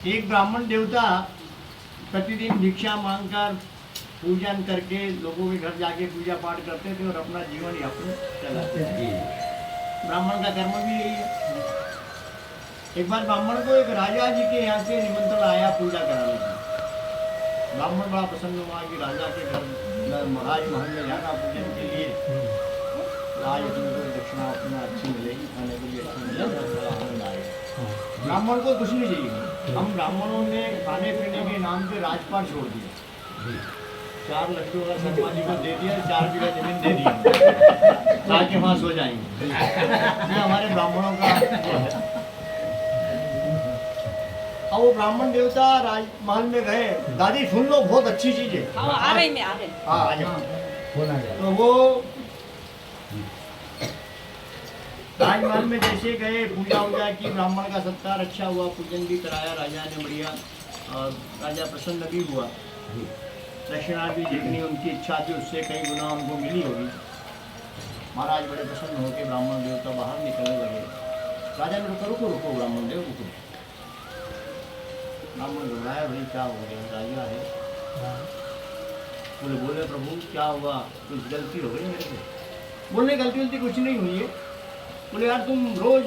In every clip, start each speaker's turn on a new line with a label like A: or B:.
A: एक ब्राह्मण देवता प्रतिदिन भिक्षा मांगकर पूजन करके लोगों के घर जाके पूजा पाठ करते थे और अपना जीवन यापन चलाते थे। ब्राह्मण का कर्म भी यही है। एक बार ब्राह्मण को एक राजा जी के यहाँ से निमंत्रण आया पूजा कराने का। ब्राह्मण बड़ा प्रसन्न हुआ कि राजा के घर महाराज महल में जाना पूजन के लिए, आज तुमको दक्षिणा अपना अच्छी मिलेगी, खाने के लिए अच्छी मिलेगी, बड़ा आनंद आएगा। ब्राह्मण को कुछ नहीं चाहिए। हम ब्राह्मणों ने खाने पीने के नाम पे राजपाट छोड़ दिया, 4 लड्डू अगर शर्मा जी को दे दिया, 4 बीघा जमीन दे दी ताकि वहाँ सो जाएंगे। ये हमारे ब्राह्मणों का है। अब वो ब्राह्मण देवता राजमहल में गए। दादी सुन लो, बहुत अच्छी चीज है।
B: आ रही मैं आ रही।
A: हाँ आ जाओ। तो वो राजमहल में जैसे गए, पूजा वूजा की, ब्राह्मण का सत्कार अच्छा हुआ, पूजन भी कराया राजा ने बढ़िया, और राजा प्रसन्न भी हुआ। दक्षिणा भी जितनी उनकी इच्छा थी उससे कई गुना उनको मिली होगी। महाराज बड़े प्रसन्न होकर ब्राह्मण देवता बाहर निकलने लगे। राजा ने रुको रुको रुको, ब्राह्मण देव रुको। ब्राह्मण घबराया, भाई क्या हो गया, राजा है। बोले प्रभु क्या हुआ, कुछ गलती हो गई मेरे से? बोले गलती कुछ नहीं हुई है। बोले यार तुम रोज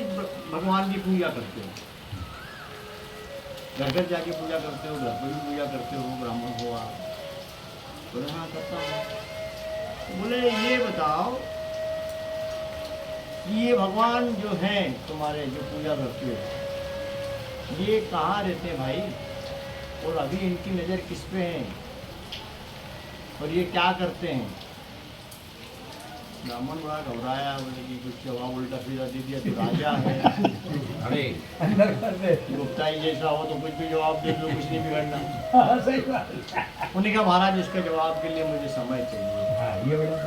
A: भगवान की पूजा करते हो, घर घर जाके पूजा करते हो, घर पर भी पूजा करते हो, ब्राह्मण हो आप? बोले हाँ करता हूँ। बोले ये बताओ कि ये भगवान जो हैं तुम्हारे, जो पूजा करते हो, ये कहाँ रहते हैं भाई, और अभी इनकी नज़र किस पे है, और ये क्या करते हैं? ब्राह्मण बड़ा घबराया, बोले कि कुछ जवाब उल्टा सीधा दे दिया तो राजा है, अरे गुप्ताई जैसा हो तो कुछ भी जवाब दे दो, कुछ नहीं बिगड़ना। सही बात। उन्होंने कहा महाराज इसके जवाब के लिए मुझे समय चाहिए। ये बड़ा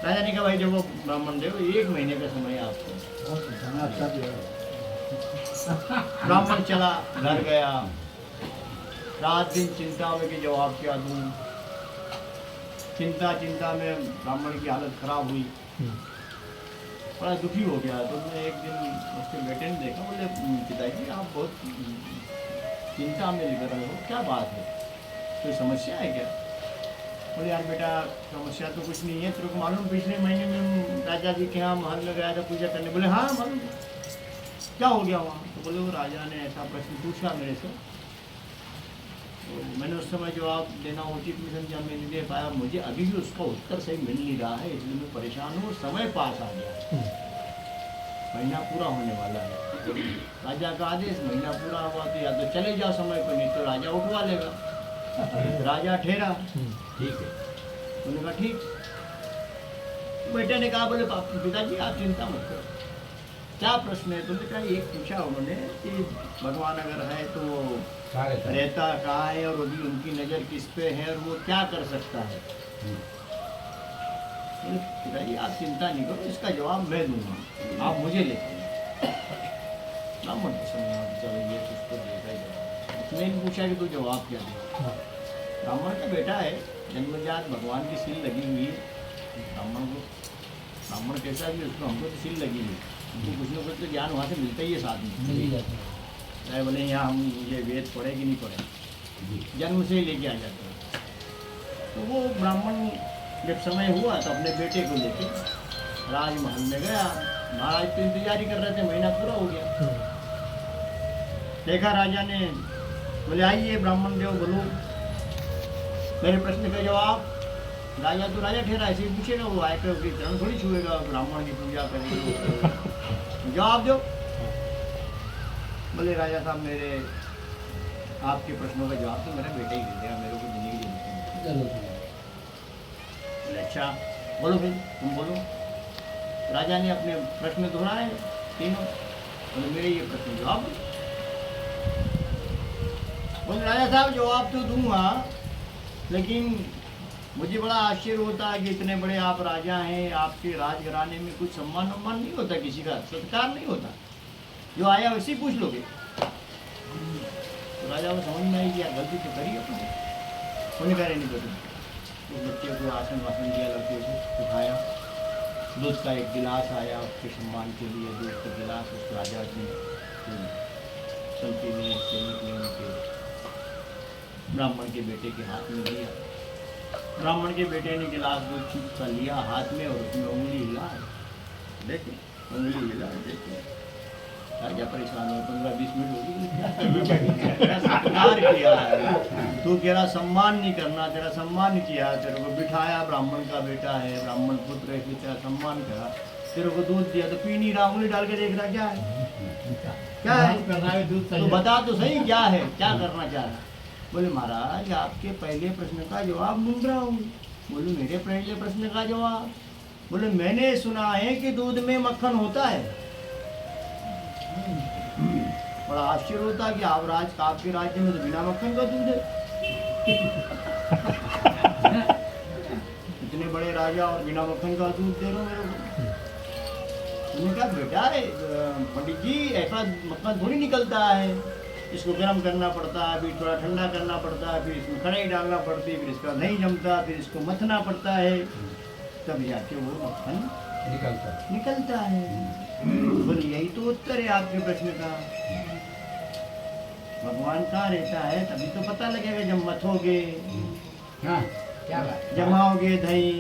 A: राजा ने कहा भाई जब वो ब्राह्मण देव 1 महीने का समय आपको। ब्राह्मण चला, घर गया, रात दिन चिंता में कि जवाब क्या दूं। चिंता में ब्राह्मण की हालत खराब हुई, बड़ा दुखी हो गया। तो मैं एक दिन उसके बेटे ने देखा, बोले पिताजी आप बहुत चिंता में लग रहे हो, क्या बात है, कोई समस्या है क्या? बोले यार बेटा समस्या तो कुछ नहीं है, तेरे को मालूम पिछले महीने में राजा जी के यहाँ महल में गया था पूजा करने? बोले हाँ मालूम। क्या हो गया वहाँ? तो बोले वो राजा ने ऐसा प्रश्न पूछा मेरे से, तो मैंने उस समय जवाब देना उचित नहीं समझा, मैं नहीं दे पाया। मुझे अभी भी उसका उत्तर सही मिल नहीं रहा है, इसलिए मैं परेशान हूँ। समय पास आ गया, महीना पूरा होने वाला है, राजा का आदेश, महीना पूरा हुआ तो या तो चले जाओ समय पर, नहीं तो राजा उठवा लेगा। राजा ठहरा, ठीक है। उन्होंने कहा ठीक। बेटे ने कहा, बोले पिताजी आप चिंता मत करो, क्या प्रश्न है? तुमने कहा एक पूछा उन्होंने कि भगवान अगर है तो रहता कहाँ है, और अभी उनकी नज़र किस पे है, और वो क्या कर सकता है? पिताजी आप चिंता नहीं करो, इसका जवाब मैं दूंगा, आप मुझे लेकर ब्राह्मण चलो ये कुछ तो देगा ही जवाब। उसने भी पूछा कि तू जवाब क्या दे? ब्राह्मण का बेटा है, जन्मजात भगवान की सील लगी हुई है। ब्राह्मण कैसा भी उसको, हमको तो सील लगी हुई, तो कुछ न कुछ तो ज्ञान वहाँ से मिलता ही है, साथ में चाहे बोले यहाँ हम ये वेद पढ़े कि नहीं पढ़े, जन्म से ही लेके आ जाते हैं। तो वो ब्राह्मण जब समय हुआ तो अपने बेटे को लेके राजमहल में गया। महाराज तो इंतजारी कर रहे थे, महीना पूरा हो गया। देखा राजा ने, बोले आइए ब्राह्मण देव बोलो मेरे प्रश्न का जवाब। राजा तो राजा ठहरा, ऐसे ही पूछेगा, वो आकर उसकी चरण थोड़ी छुएगा, ब्राह्मण की पूजा करेगा, जवाब दो। बोले राजा साहब मेरे आपके प्रश्नों का जवाब तो मेरा बेटा ही दे देगा, मेरे को देने की जरूरत नहीं। बोले अच्छा बोलो फिर तुम बोलो। राजा ने अपने प्रश्न दोहराए तीनों। बोले मेरे ये प्रश्न जवाब दो। बोले राजा साहब जवाब तो दूंगा, लेकिन मुझे बड़ा आश्चर्य होता है कि इतने बड़े आप राजा हैं, आपके राजघराने में कुछ सम्मान उम्मान नहीं होता, किसी का सत्कार नहीं होता, जो आया वैसे ही पूछ लोगे? तो राजा को समझ में आई कि यार गलती तो करी अपने, उन्हें कह रहे नहीं पता। तो बच्चे को आसन वासन दिया, लड़के को उठाया, दूध का एक गिलास आया उसके सम्मान के लिए, दूध का गिलास उस राजा ने चलती में से निकले उनके ब्राह्मण के बेटे के हाथ में दिया। ब्राह्मण के बेटे ने गिलास दूध चुप सा लिया हाथ में और उसमें उंगली हिला, देखे उंगली हिला, देखे राजा परेशान हो। 15-20 मिनट होगी क्या सत्कार किया है तू, कह रहा सम्मान नहीं करना, तेरा सम्मान नहीं किया, तेरे को बिठाया, ब्राह्मण का बेटा है, ब्राह्मण पुत्र है, तेरा सम्मान करा, तेरे को दूध दिया तो पी नहीं रहा, उंगली डाल के देख रहा, क्या है क्या है दूध, तो बता तो सही क्या है, क्या करना चाह रहा। बोले महाराज आपके पहले प्रश्न का जवाब ढूंढ रहा हूँ। बोले मेरे पहले प्रश्न का जवाब? बोले मैंने सुना है कि दूध में मक्खन होता है। बड़ा आश्चर्य होता कि आपके राज्य में तो बिना मक्खन का दूध है। इतने बड़े राजा और बिना मक्खन का दूध दे रहे हो मेरे को। उन्होंने कहा बेटा पंडित जी ऐसा मक्खन थोड़ी निकलता है, इसको गर्म करना पड़ता है, फिर थोड़ा ठंडा करना पड़ता है, फिर इसमें कढ़ाई डालना पड़ती है, फिर इसका नहीं जमता, फिर इसको मथना पड़ता है, तब जाके वो मक्खन निकलता है। बोले यही तो उत्तर है आपके प्रश्न का। भगवान कहाँ रहता है तभी तो पता लगेगा, जब मथोगे, जमाओगे दही,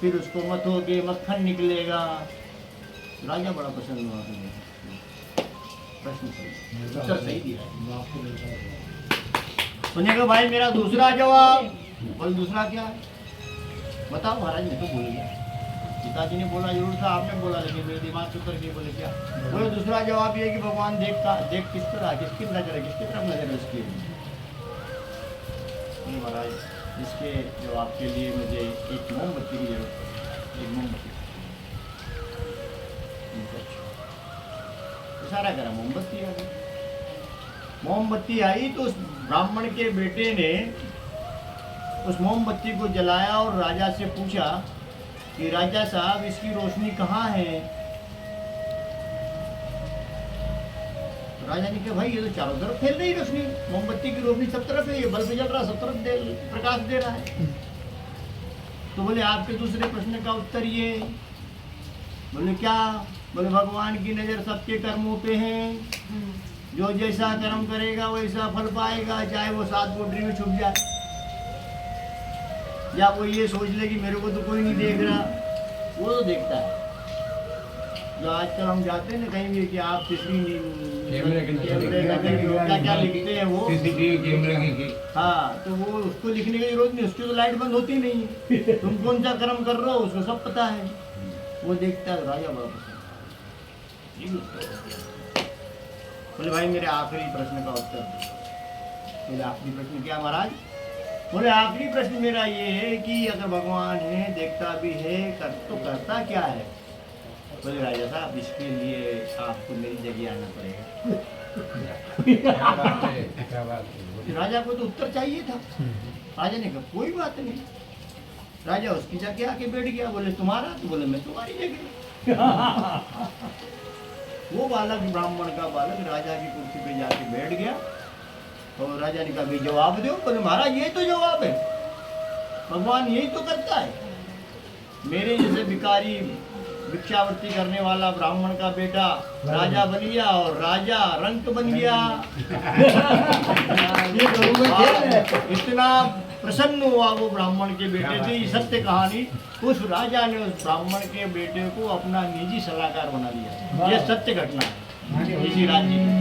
A: फिर उसको मथोगे, मक्खन निकलेगा। राजा बड़ा पसंद हुआ तुम्हें, प्रश्न सही, उत्तर सही दिया। सुनेगा भाई मेरा दूसरा जवाब। बोल दूसरा क्या है बताओ। महाराज मैं तो भूल गया, पिताजी ने बोला जरूर था, आपने बोला, लेकिन मेरे दिमाग से उतर गई। बोले क्या? बोले दूसरा जवाब ये कि भगवान देख किस तरह, किसकी नजर है, किसकी तरफ नजर है उसकी। नहीं महाराज इसके जवाब के लिए मुझे एक मोमबत्ती की जरूरत है, एक मोमबत्ती। इशारा करा, मोमबत्ती आ गई। मोमबत्ती आई तो उस ब्राह्मण के बेटे ने उस मोमबत्ती को जलाया और राजा से पूछा कि राजा साहब इसकी रोशनी कहाँ है? राजा ने कहा भाई ये तो चारों तरफ फैल रही रोशनी, मोमबत्ती की रोशनी सब तरफ है, ये बल्ब जल रहा, सब तरफ प्रकाश दे रहा है। तो बोले आपके दूसरे प्रश्न का उत्तर ये। बोले क्या? बोले भगवान की नज़र सबके कर्मों पे है, जो जैसा कर्म करेगा वैसा फल पाएगा, चाहे वो 7 कोठरी में छुप जाए या वो ये सोच ले कि मेरे को तो कोई नहीं देख रहा, वो तो देखता है। जो आजकल हम जाते हैं ना कहीं भी कि आप कैमरे क्या लिखते हैं वो, हाँ, तो वो उसको लिखने की जरूरत नहीं, उसकी तो लाइट बंद होती नहीं है। तुम कौन सा कर्म कर रहे हो उसको सब पता है, वो देखता है। राजा बड़ा पसंद। बोले भाई मेरे आखिरी प्रश्न का उत्तर। बोले आखिरी प्रश्न क्या महाराज? बोले आखिरी प्रश्न मेरा ये है कि अगर भगवान है, देखता भी है, तो करता क्या है? बोले राजा साहब इसके लिए आपको मेरी जगह आना पड़ेगा। राजा को तो उत्तर चाहिए था। राजा ने कहा कोई बात नहीं। राजा उसकी जगह आके बैठ गया। बोले तुम्हारा? तो बोले मैं तुम्हारी जगह। वो बालक, ब्राह्मण का बालक राजा की कुर्सी पे जाके बैठ गया और राजा ने कहा भाई जवाब दो। बोले महाराज यही तो जवाब है, भगवान यही तो करता है। मेरे जैसे भिखारी, भिक्षावृत्ति करने वाला ब्राह्मण का बेटा राजा बन गया और राजा रंक बन गया। इतना प्रसन्न हुआ वो ब्राह्मण के बेटे से। ये सत्य कहानी, उस राजा ने उस ब्राह्मण के बेटे को अपना निजी सलाहकार बना दिया। ये सत्य घटना है इसी राज्य में।